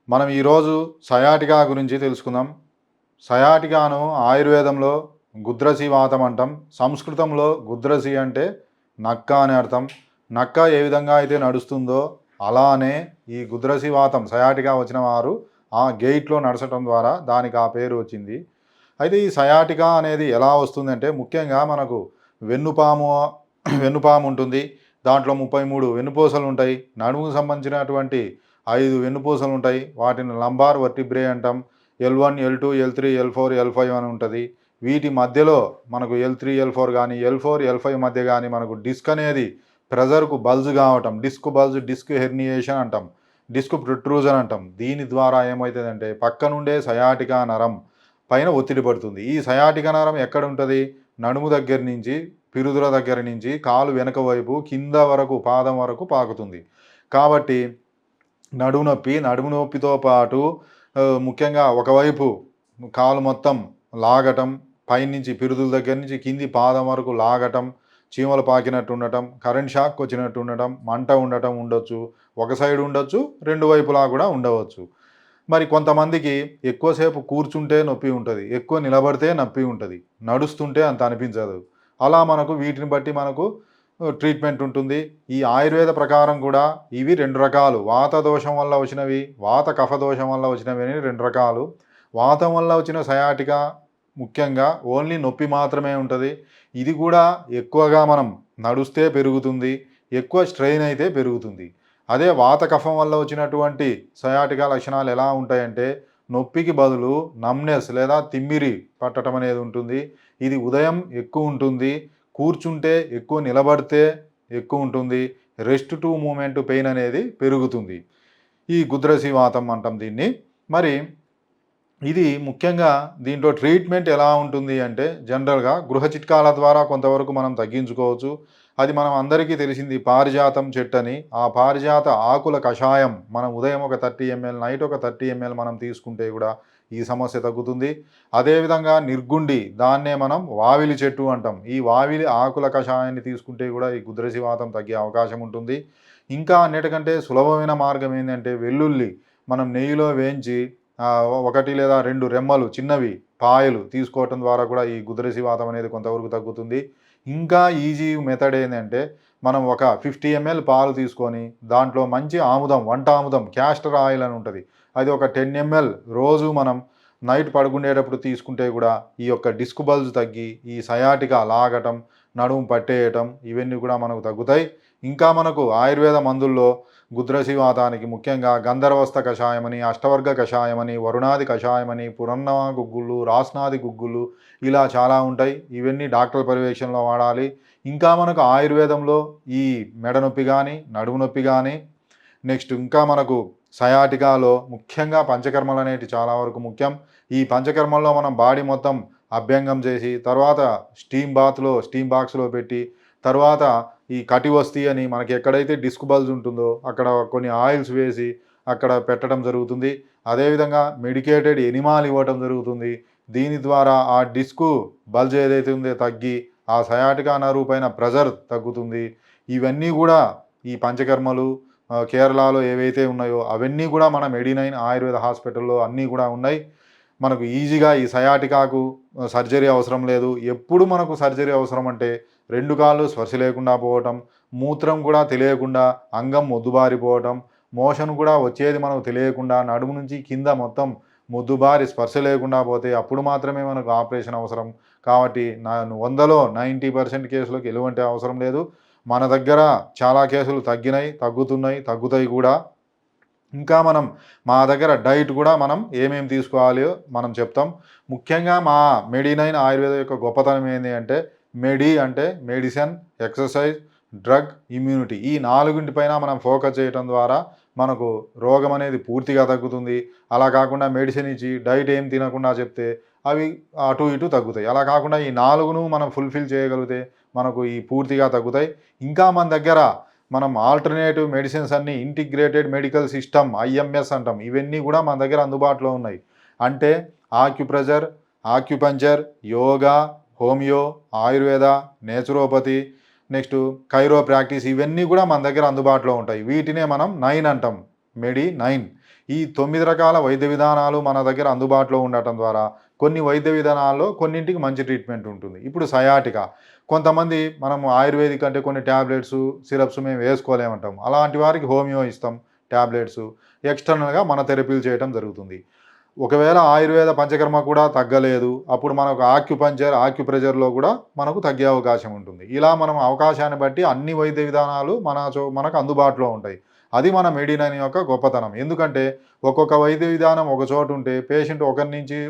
మనం ఈరోజు సయాటికా గురించి తెలుసుకుందాం. సయాటికాను ఆయుర్వేదంలో గుద్రసి వాతం అంటాం. సంస్కృతంలో గుద్రసి అంటే నక్క అని అర్థం. నక్క ఏ విధంగా అయితే నడుస్తుందో అలానే ఈ గుద్రసి వాతం సయాటికా వచ్చిన వారు ఆ గెయిట్లో నడచటం ద్వారా దానికి ఆ పేరు వచ్చింది. అయితే ఈ సయాటికా అనేది ఎలా వస్తుందంటే ముఖ్యంగా మనకు వెన్నుపాము వెన్నుపాము ఉంటుంది. దాంట్లో 33 వెన్నుపూసలు ఉంటాయి. నడుముకు సంబంధించినటువంటి 5 వెన్నుపూసలు ఉంటాయి. వాటిని లంబార్ వర్టిబ్రే అంటాం. L1, L2, L3, L4, L5 అని ఉంటుంది. వీటి మధ్యలో మనకు L3, L4 కానీ L4, L5 మధ్య కానీ మనకు డిస్క్ అనేది ప్రెజర్కు బల్జ్ కావటం, డిస్క్ బల్జ్, డిస్క్ హెర్నియేషన్ అంటాం, డిస్క్ ప్రొట్రూజన్ అంటాం. దీని ద్వారా ఏమవుతుందంటే పక్క నుండే సయాటికా నరం పైన ఒత్తిడి పడుతుంది. ఈ సయాటికా నరం ఎక్కడ ఉంటుంది? నడుము దగ్గర నుంచి, పిరుదుల దగ్గర నుంచి కాలు వెనక వైపు కింద వరకు, పాదం వరకు పాకుతుంది. కాబట్టి నడుము నొప్పితో పాటు ముఖ్యంగా ఒకవైపు కాలు మొత్తం లాగటం, పైనుంచి పిరుదుల దగ్గర నుంచి కింది పాదం వరకు లాగటం, చీమలు పాకినట్టు ఉండటం, కరెంట్ షాక్ వచ్చినట్టు ఉండటం, మంట ఉండటం ఉండొచ్చు. ఒక సైడ్ ఉండొచ్చు, రెండు వైపులా కూడా ఉండవచ్చు. మరి కొంతమందికి ఎక్కువసేపు కూర్చుంటే నొప్పి ఉంటుంది, ఎక్కువ నిలబడితే నొప్పి ఉంటుంది, నడుస్తుంటే అంత అనిపించదు. అలా మనకు వీటిని బట్టి మనకు ట్రీట్మెంట్ ఉంటుంది. ఈ ఆయుర్వేద ప్రకారం కూడా ఇవి 2 రకాలు. వాత దోషం వల్ల వచ్చినవి, వాత కఫ దోషం వల్ల వచ్చినవి అని 2 రకాలు. వాతం వల్ల వచ్చిన సయాటికా ముఖ్యంగా ఓన్లీ నొప్పి మాత్రమే ఉంటుంది. ఇది కూడా ఎక్కువగా మనం నడుస్తే పెరుగుతుంది, ఎక్కువ స్ట్రెయిన్ అయితే పెరుగుతుంది. అదే వాత కఫం వల్ల వచ్చినటువంటి సయాటికా లక్షణాలు ఎలా ఉంటాయంటే నొప్పికి బదులు నమ్నెస్ లేదా తిమ్మిరి పట్టడం అనేది ఉంటుంది. ఇది ఉదయం ఎక్కువ ఉంటుంది, కూర్చుంటే ఎక్కువ, నిలబడితే ఎక్కువ ఉంటుంది, రెస్ట్ టు మూమెంట్ పెయిన్ అనేది పెరుగుతుంది. ఈ గుద్రసి వాతం అంటాం దీన్ని. మరి ఇది ముఖ్యంగా దీంట్లో ట్రీట్మెంట్ ఎలా ఉంటుంది అంటే జనరల్గా గృహ చిట్కాల ద్వారా కొంతవరకు మనం తగ్గించుకోవచ్చు. అది మనం అందరికీ తెలిసింది పారిజాతం చెట్టు అని. ఆ పారిజాత ఆకుల కషాయం మనం ఉదయం ఒక 30 ml, నైట్ ఒక 30 ml మనం తీసుకుంటే కూడా ఈ సమస్య తగ్గుతుంది. అదేవిధంగా నిర్గుండి, దాన్నే మనం వావిలి చెట్టు అంటాం. ఈ వావిలి ఆకుల కషాయాన్ని తీసుకుంటే కూడా ఈ గుద్రసి వాతం తగ్గే అవకాశం ఉంటుంది. ఇంకా అన్నిటికంటే సులభమైన మార్గం ఏంటంటే వెల్లుల్లి మనం నెయ్యిలో వేయించి 1 లేదా 2 రెమ్మలు చిన్నవి పాయలు తీసుకోవటం ద్వారా కూడా ఈ గుద్రసి వాతం అనేది కొంతవరకు తగ్గుతుంది. ఇంకా ఈజీ మెథడ్ ఏంటంటే మనం ఒక 50 ml పాలు తీసుకొని దాంట్లో మంచి ఆముదం, వంట ఆముదం, క్యాస్టర్ ఆయిల్ అని ఉంటుంది, అది ఒక 10 ml రోజు మనం నైట్ పడుకునేటప్పుడు తీసుకుంటే కూడా ఈ యొక్క డిస్క్ బల్జ్ తగ్గి ఈ సయాటికా లాగటం, నడుము పట్టేయటం ఇవన్నీ కూడా మనకు తగ్గుతాయి. ఇంకా మనకు ఆయుర్వేద మందుల్లో గుద్రసి వాతానికి ముఖ్యంగా గంధర్వస్థ కషాయమని, అష్టవర్గ కషాయమని, వరుణాది కషాయమని, పురన్నవ గుగ్గులు, రాస్నాది గుగ్గులు ఇలా చాలా ఉంటాయి. ఇవన్నీ డాక్టర్ పర్యవేక్షణలో వాడాలి. ఇంకా మనకు ఆయుర్వేదంలో ఈ మెడ నొప్పి కానీ, నడుము నొప్పి కానీ, నెక్స్ట్ ఇంకా మనకు సయాటికాలో ముఖ్యంగా పంచకర్మలు అనేవి చాలా వరకు ముఖ్యం. ఈ పంచకర్మల్లో మనం బాడీ మొత్తం అభ్యంగం చేసి తర్వాత స్టీమ్ బాక్స్లో పెట్టి తర్వాత ఈ కటివస్తి అని మనకి ఎక్కడైతే డిస్క్ బల్జ్ ఉంటుందో అక్కడ కొన్ని ఆయిల్స్ వేసి అక్కడ పెట్టడం జరుగుతుంది. అదేవిధంగా మెడికేటెడ్ ఎనిమాల్ ఇవ్వటం జరుగుతుంది. దీని ద్వారా ఆ డిస్క్ బల్జ్ ఏదైతే ఉందో తగ్గి ఆ సయాటికా నర్వ్ పైన ప్రెజర్ తగ్గుతుంది. ఇవన్నీ కూడా ఈ పంచకర్మలు కేరళలో ఏవైతే ఉన్నాయో అవన్నీ కూడా మన మెడి9 ఆయుర్వేద హాస్పిటల్లో అన్నీ కూడా ఉన్నాయి. మనకు ఈజీగా ఈ సయాటికాకు సర్జరీ అవసరం లేదు. ఎప్పుడు మనకు సర్జరీ అవసరం అంటే 2 కాళ్ళు స్పర్శ లేకుండా పోవటం, మూత్రం కూడా తెలియకుండా అంగం మొద్దుబారిపోవటం, మోషన్ కూడా వచ్చేది మనకు తెలియకుండా నడుము నుంచి కింద మొత్తం మొద్దుబారి స్పర్శ లేకుండా పోతే అప్పుడు మాత్రమే మనకు ఆపరేషన్ అవసరం. కాబట్టి 100లో 90% కేసులకు ఎటువంటి అవసరం లేదు. మన దగ్గర చాలా కేసులు తగ్గినాయి, తగ్గుతున్నాయి, తగ్గుతాయి కూడా. ఇంకా మా దగ్గర డైట్ కూడా మనం ఏమేమి తీసుకోవాలో మనం చెప్తాం. ముఖ్యంగా మా మెడి9 ఆయుర్వేద యొక్క గొప్పతనం ఏంటి అంటే మెడి అంటే మెడిసిన్, ఎక్సర్సైజ్, డ్రగ్, ఇమ్యూనిటీ ఈ 4 మనం ఫోకస్ చేయడం ద్వారా మనకు రోగం అనేది పూర్తిగా తగ్గుతుంది. అలా కాకుండా మెడిసిన్ ఇచ్చి డైట్ ఏం తినకుండా చెప్తే అవి అటు ఇటు తగ్గుతాయి. అలా కాకుండా ఈ 4ను మనం ఫుల్ఫిల్ చేయగలిగితే మనకు ఈ పూర్తిగా తగ్గుతాయి. ఇంకా మన దగ్గర మనం ఆల్టర్నేటివ్ మెడిసిన్స్ అన్నీ ఇంటిగ్రేటెడ్ మెడికల్ సిస్టమ్ ఐఎంఎస్ అంటాం. ఇవన్నీ కూడా మన దగ్గర అందుబాటులో ఉన్నాయి. అంటే acupressure, acupuncture, yoga, homeo, Ayurveda, naturopathy, next Cairo practice ఇవన్నీ కూడా మన దగ్గర అందుబాటులో ఉంటాయి. వీటినే మనం 9 అంటాం. మెడి9. ఈ 9 రకాల వైద్య విధానాలు మన దగ్గర అందుబాటులో ఉండటం ద్వారా కొన్ని వైద్య విధానాల్లో కొన్నింటికి మంచి ట్రీట్మెంట్ ఉంటుంది. ఇప్పుడు సయాటికా కొంతమంది మనము ఆయుర్వేదిక్ అంటే కొన్ని ట్యాబ్లెట్స్, సిరప్స్ మేము వేసుకోలేమంటాం. అలాంటి వారికి హోమియో ఇస్తాం ట్యాబ్లెట్స్. ఎక్స్టర్నల్‌గా మన థెరపీలు చేయటం జరుగుతుంది. ఒకవేళ ఆయుర్వేద పంచకర్మ కూడా తగ్గలేదు, అప్పుడు మనకు ఆక్యుప్రెషర్‌లో కూడా మనకు తగ్గే అవకాశం ఉంటుంది. ఇలా మనం అవకాశాన్ని బట్టి అన్ని వైద్య విధానాలు మనకు అందుబాటులో ఉంటాయి. అది మన మెడి9 యొక్క గొప్పతనం. ఎందుకంటే ఒక్కొక్క వైద్య విధానం ఒక చోట ఉంటే పేషెంట్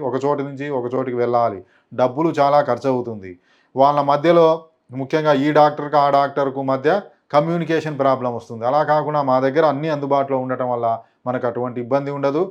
ఒక చోటు నుంచి ఒక చోటికి వెళ్ళాలి. డబ్బులు చాలా ఖర్చవుతుంది. వాళ్ళ మధ్యలో ముఖ్యంగా ఈ డాక్టర్‌కి, ఆ డాక్టర్‌కు మధ్య కమ్యూనికేషన్ ప్రాబ్లమ్ వస్తుంది. అలా కాకుండా మా దగ్గర అన్నీ అందుబాటులో ఉండటం వల్ల మనకు అటువంటి ఇబ్బంది ఉండదు.